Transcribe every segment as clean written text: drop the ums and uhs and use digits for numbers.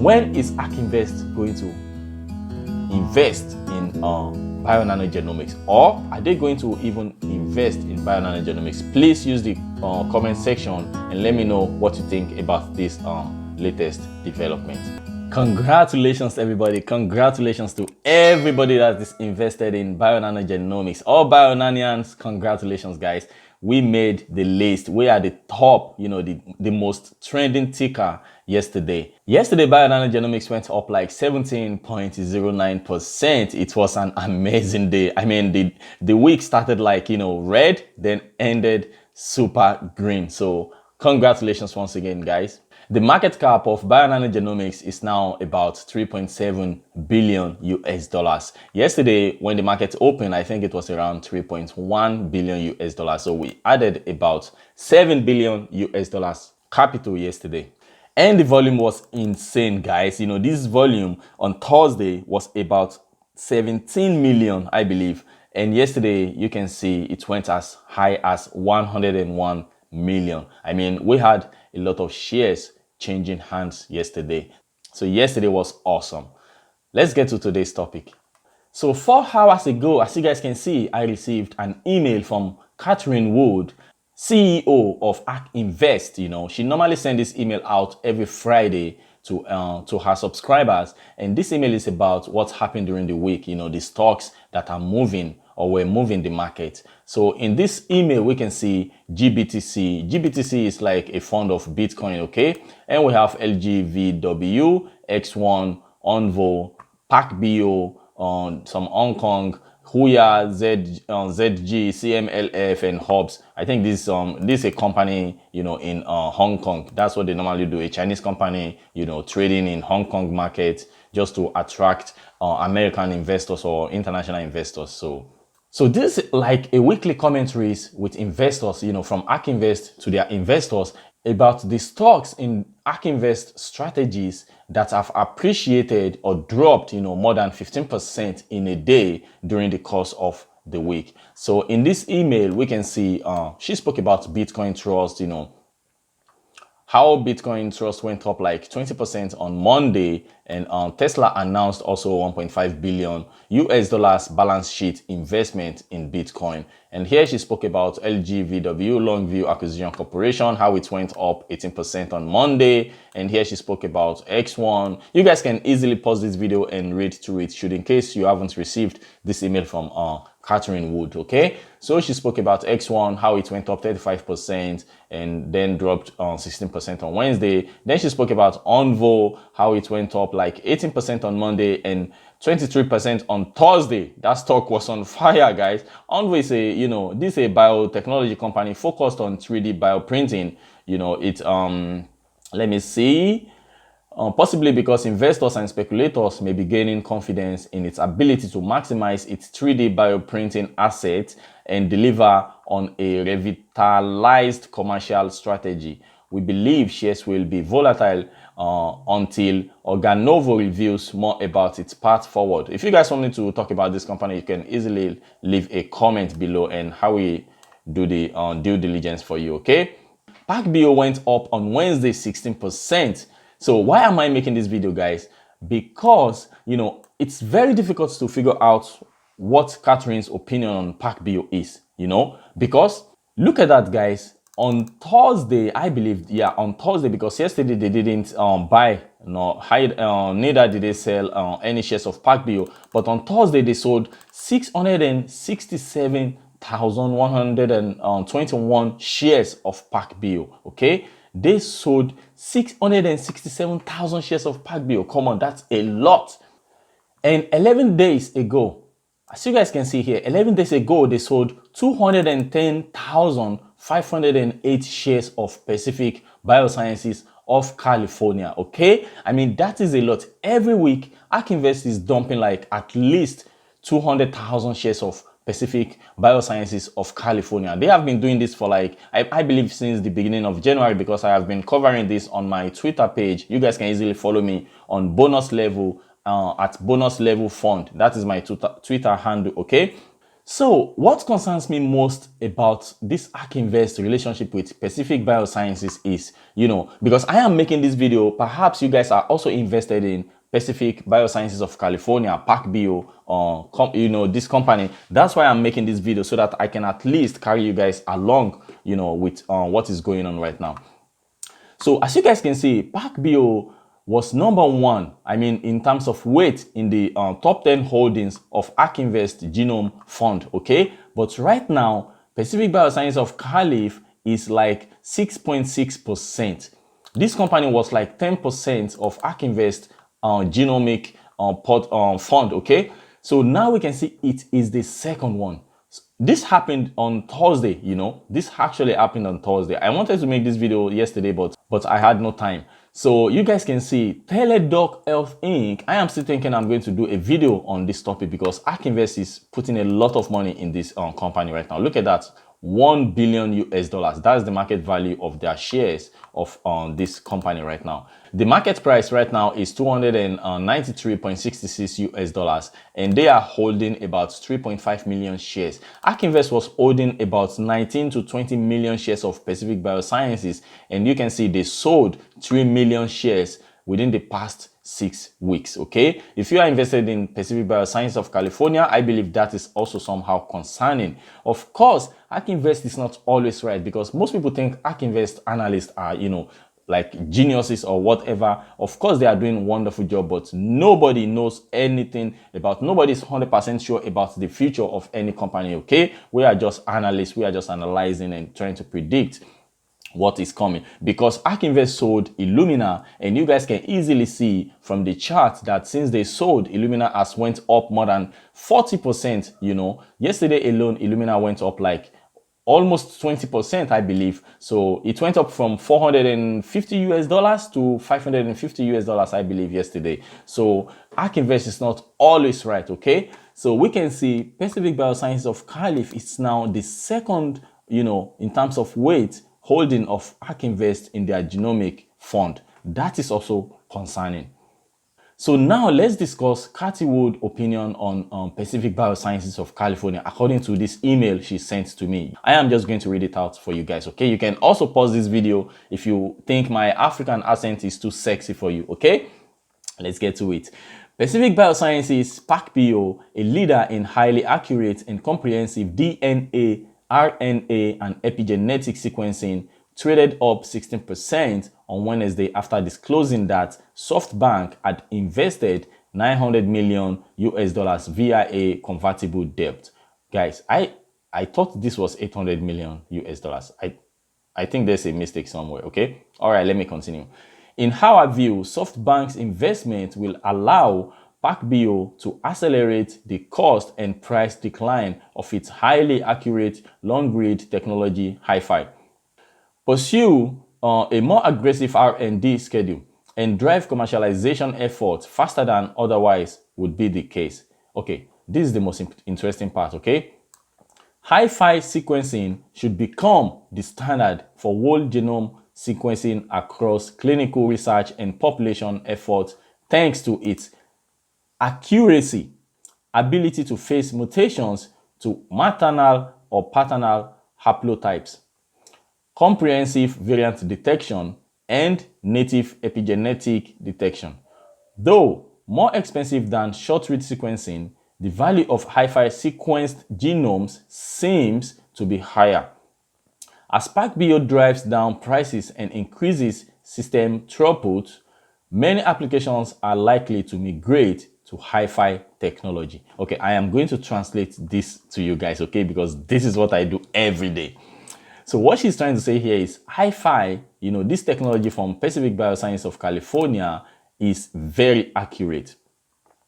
when is ARK Invest going to invest in Bionano Genomics, or are they going to even invest in Bionano Genomics? Please use the comment section and let me know what you think about this latest development. Congratulations everybody, congratulations to everybody that is invested in Bionano Genomics. All Bionanians, congratulations guys. We made the list. We are the top, you know, the most trending ticker yesterday. Yesterday, Bionano Genomics went up like 17.09%. It was an amazing day. I mean, the week started like, you know, red, then ended super green. So congratulations once again, guys. The market cap of Bionano Genomics is now about 3.7 billion US dollars. Yesterday, when the market opened, I think it was around 3.1 billion US dollars. So we added about 7 billion US dollars capital yesterday. And the volume was insane, guys. You know, this volume on Thursday was about 17 million, I believe. And yesterday, you can see it went as high as 101 million. I mean, we had a lot of shares changing hands yesterday. So yesterday was awesome. Let's get to today's topic. So 4 hours ago, as you guys can see, I received an email from Catherine Wood, CEO of ARK Invest. You know, she normally sends this email out every Friday to her subscribers, and this email is about what's happened during the week, you know, the stocks that are moving or were moving the market. So in this email, we can see GBTC. GBTC is like a fund of Bitcoin, okay? And we have LGVW, X1, Onvo, PACBIO, some Hong Kong, Huya, ZG, CMLF, and Hobbs. I think this is a company, you know, in Hong Kong. That's what they normally do. A Chinese company, you know, trading in Hong Kong market just to attract American investors or international investors. So this is like a weekly commentaries with investors, you know, from ARK Invest to their investors about the stocks in ARK Invest strategies that have appreciated or dropped, you know, more than 15% in a day during the course of the week. So in this email, we can see she spoke about Bitcoin Trust, you know, how Bitcoin Trust went up like 20% on Monday, and Tesla announced also 1.5 billion US dollars balance sheet investment in Bitcoin. And here she spoke about LGVW, Longview Acquisition Corporation, how it went up 18% on Monday. And here she spoke about X1. You guys can easily pause this video and read through it, should in case you haven't received this email from Catherine Wood, okay? So she spoke about X1, how it went up 35% and then dropped 16% on Wednesday. Then she spoke about Onvo, how it went up like 18% on Monday and 23% on Thursday. That stock was on fire, guys. Onvo is a, you know, this is a biotechnology company focused on 3D bioprinting. You know, it's let me see. Possibly because investors and speculators may be gaining confidence in its ability to maximize its 3D bioprinting assets and deliver on a revitalized commercial strategy. We believe shares will be volatile until Organovo reveals more about its path forward. If you guys want me to talk about this company, you can easily leave a comment below and how we do the due diligence for you, okay? PACBIO went up on Wednesday 16%. So why am I making this video, guys? Because, you know, it's very difficult to figure out what Catherine's opinion on PACBIO is, you know, because look at that, guys. On Thursday, I believe, yeah, on Thursday, because yesterday they didn't buy, neither did they sell any shares of PACBIO, but on Thursday they sold 667,121 shares of PACBIO, okay? They sold 667,000 shares of PACBIO. Come on, that's a lot. And 11 days ago, as you guys can see here, 11 days ago, they sold 210,508 shares of PACIFIC Biosciences of California, okay? I mean, that is a lot. Every week, ARK Invest is dumping like at least 200,000 shares of PACIFIC Biosciences of California. They have been doing this for like, I believe since the beginning of January, because I have been covering this on my Twitter page. You guys can easily follow me on bonus level at bonus level fund. That is my Twitter handle, okay? So what concerns me most about this ARK Invest relationship with PACIFIC Biosciences is, because I am making this video, perhaps you guys are also invested in PACIFIC Biosciences of California, PACBIO, this company. That's why I'm making this video, so that I can at least carry you guys along, with what is going on right now. So as you guys can see, PACBIO was number one, in terms of weight in the top 10 holdings of ARK Invest Genome Fund, okay? But right now, PACIFIC Biosciences of Calif is like 6.6%. This company was like 10% of ARK Invest Genomic Fund, okay? So now we can see it is the second one. This happened on Thursday, this actually happened on Thursday. I wanted to make this video yesterday, but I had no time. So you guys can see TELADOC Health Inc. I am still thinking I'm going to do a video on this topic, because ARK Invest is putting a lot of money in this company right now. Look at that, $1 billion US. That's the market value of their shares of this company right now. The market price right now is $293.66 US, and they are holding about 3.5 million shares. ARK Invest was holding about 19 to 20 million shares of PACIFIC Biosciences, and you can see they sold 3 million shares within the past 6 weeks, okay? If you are invested in PACIFIC Biosciences of California, I believe that is also somehow concerning. Of course, ARK Invest is not always right, because most people think ARK Invest analysts are, like geniuses or whatever. Of course, they are doing a wonderful job, but nobody knows anything nobody is 100% sure about the future of any company, okay? We are just analysts. We are just analyzing and trying to predict what is coming, because ARK Invest sold Illumina, and you guys can easily see from the chart that since they sold, Illumina has went up more than 40%. Yesterday alone, Illumina went up like almost 20%, I believe. So it went up from $450 US to $550 US, I believe, yesterday. So ARK Invest is not always right, okay? So we can see PACIFIC Biosciences of Calif is now the second, in terms of weight, holding of ARK Invest in their genomic fund. That is also concerning. So now let's discuss Cathy Wood's opinion on PACIFIC Biosciences of California, according to this email she sent to me. I am just going to read it out for you guys, okay? You can also pause this video if you think my African accent is too sexy for you, okay? Let's get to it. PACIFIC Biosciences, PACBIO, a leader in highly accurate and comprehensive DNA, RNA, and epigenetic sequencing, traded up 16% on Wednesday after disclosing that SoftBank had invested $900 million US via a convertible debt. Guys, I thought this was $800 million US. I think there's a mistake somewhere, okay? All right, let me continue. In our view, SoftBank's investment will allow PACBIO to accelerate the cost and price decline of its highly accurate long-read technology HiFi, pursue a more aggressive R&D schedule, and drive commercialization efforts faster than otherwise would be the case. Okay, this is the most interesting part, okay? HiFi sequencing should become the standard for whole genome sequencing across clinical research and population efforts, thanks to its accuracy, ability to face mutations to maternal or paternal haplotypes, comprehensive variant detection, and native epigenetic detection. Though more expensive than short-read sequencing, the value of HiFi sequenced genomes seems to be higher. As PACBIO drives down prices and increases system throughput, many applications are likely to migrate to HiFi technology. Okay, I am going to translate this to you guys, okay, because this is what I do every day. So what she's trying to say here is HiFi, this technology from PACIFIC Biosciences of California is very accurate.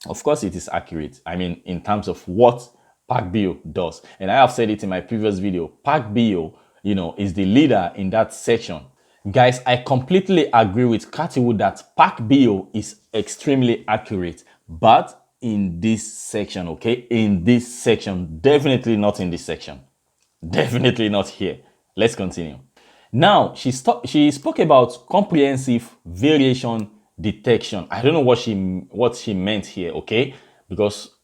Of course, it is accurate. In terms of what PACBIO does. And I have said it in my previous video, PACBIO, is the leader in that section. Guys, I completely agree with Cathy Wood that PACBIO is extremely accurate, but in this section, okay? In this section, definitely not in this section. Definitely not here. Let's continue. Now, she spoke about comprehensive variation detection. I don't know what she meant here, okay? Because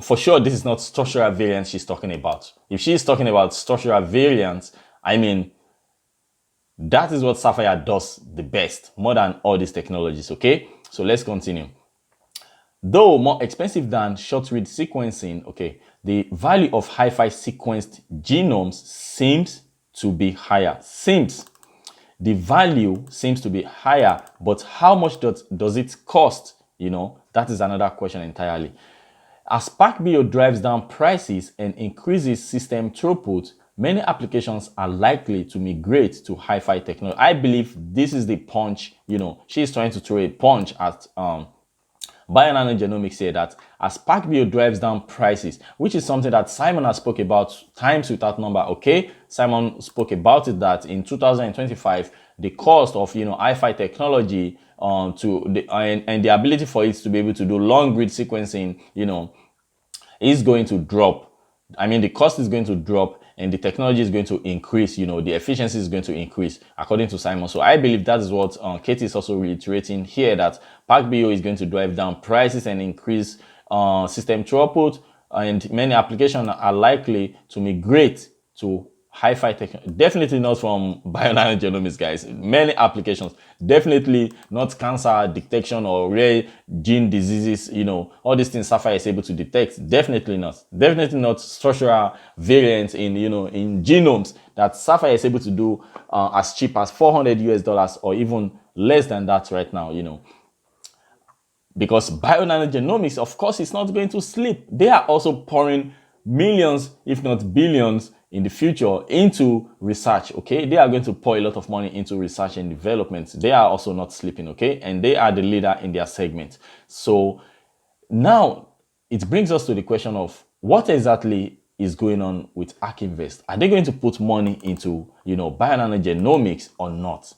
for sure, this is not structural variance she's talking about. If she's talking about structural variance, I mean, that is what Sapphire does the best, more than all these technologies, okay? So let's continue. Though more expensive than short-read sequencing, okay, the value of hi-fi sequenced genomes seems to be higher. The value seems to be higher, but how much does it cost? You know, that is another question entirely. As PACBIO drives down prices and increases system throughput, many applications are likely to migrate to hi-fi technology. I believe this is the punch, you know, she's trying to throw a punch at Bionano Genomics here, that as PACBIO drives down prices, which is something that Simon has spoke about times without number, okay? Simon spoke about it, that in 2025, the cost of, you know, hi-fi technology and the ability for it to be able to do long read sequencing, you know, is going to drop. I mean, the cost is going to drop and the technology is going to increase, you know, the efficiency is going to increase, according to Simon. So I believe that is what Katie is also reiterating here, that PACBIO is going to drive down prices and increase system throughput, and many applications are likely to migrate to hi-fi technology. Definitely not from Bionano Genomics, guys. Many applications, definitely not cancer detection or rare gene diseases, you know, all these things Sapphire is able to detect. Definitely not structural variants in, you know, in genomes that Sapphire is able to do as cheap as $400 or even less than that right now, you know. Because Bionano Genomics, of course, is not going to sleep. They are also pouring millions, if not billions, in the future into research, okay? They are going to pour a lot of money into research and development. They are also not sleeping, okay? And they are the leader in their segment. So now it brings us to the question of what exactly is going on with Ark Invest. Are they going to put money into, you know, Bionano Genomics or not?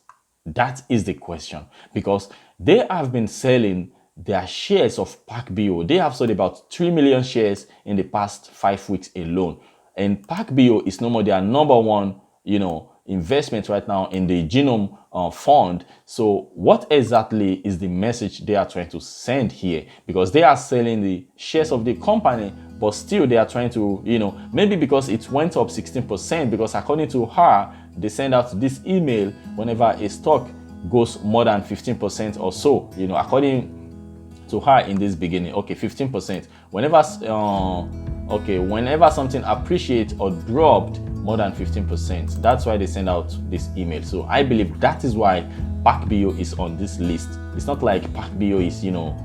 That is the question, because they have been selling their shares of PACBIO. They have sold about 3 million shares in the past 5 weeks alone. And PACBIO is no more their number one, you know, investment right now in the genome fund. So what exactly is the message they are trying to send here? Because they are selling the shares of the company, but still they are trying to, you know, maybe because it went up 16%, because according to her, they send out this email whenever a stock goes more than 15% or so, you know, according to her in this beginning. Okay, 15%. Whenever something appreciates or dropped more than 15%, that's why they send out this email. So I believe that is why PACBIO is on this list. It's not like PACBIO is, you know,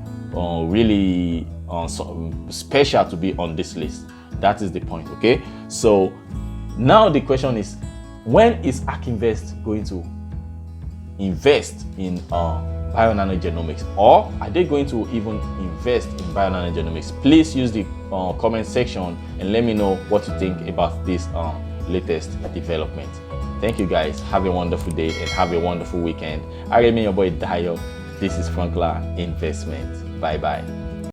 really special to be on this list. That is the point, okay? So now the question is, when is Ark Invest going to invest in Bionano Genomics, or are they going to even invest in Bionano Genomics? Please use the comment section and let me know what you think about this latest development. Thank you guys. Have a wonderful day and have a wonderful weekend. I remain your boy Dio. This is Frankla Investment. Bye bye.